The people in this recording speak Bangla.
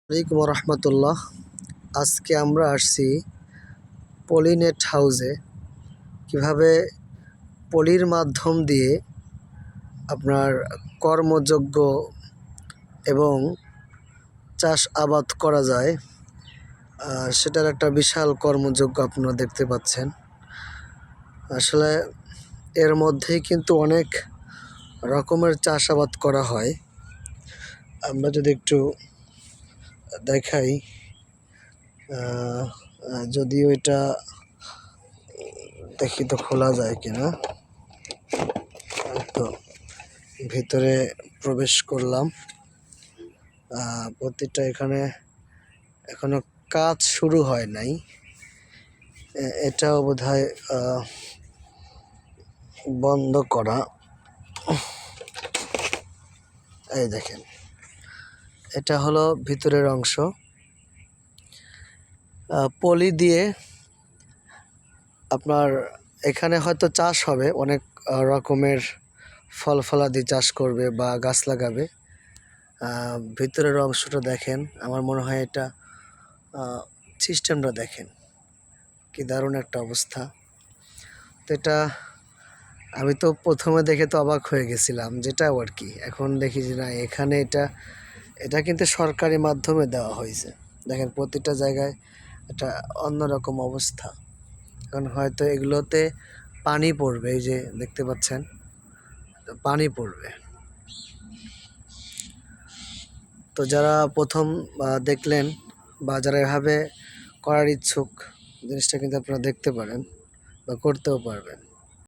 আসসালামু আলাইকুম রহমতুল্লাহ। আজকে আমরা আসছি পলিনেট হাউসে। কিভাবে পলির মাধ্যম দিয়ে আপনার কর্মযোগ্য এবং চাষ আবাদ করা যায়, সেটার একটা বিশাল কর্মযোগ্য আপনারা দেখতে পাচ্ছেন। আসলে এর মধ্যেই কিন্তু অনেক রকমের চাষাবাদ করা হয়। আমরা যদি একটু দেখাই, যদিও এটা দেখি তো খোলা যায় কিনা। তো ভিতরে প্রবেশ করলাম। প্রতিটা এখানে এখনো কাজ শুরু হয় নাই। এটাও বোধহয় বন্ধ করা। এই দেখেন, এটা হলো ভিতরের অংশ। পলি দিয়ে আপনার এখানে হয়তো চাষ হবে, অনেক রকমের ফল ফলাদি চাষ করবে বা গাছ লাগাবে। ভিতরের অংশটা দেখেন, আমার মনে হয় এটা সিস্টেমটা দেখেন কি দারুণ একটা অবস্থা। তো এটা আমি তো প্রথমে দেখে তো অবাক হয়ে গেছিলাম, যেটা আর কি। এখন দেখি যে না, এখানে এটা কিন্তু সরকারি মাধ্যমে দেওয়া হয়েছে। দেখেন প্রতিটা জায়গায় এটা অন্যরকম অবস্থা। এখন হয়তো এগুলোতে পানি পড়বে, এই যে দেখতে পাচ্ছেন পানি পড়বে। তো যারা প্রথম দেখলেন বা যারা এভাবে করার ইচ্ছুক, জিনিসটা কিন্তু আপনারা দেখতে পারেন বা করতেও পারবেন।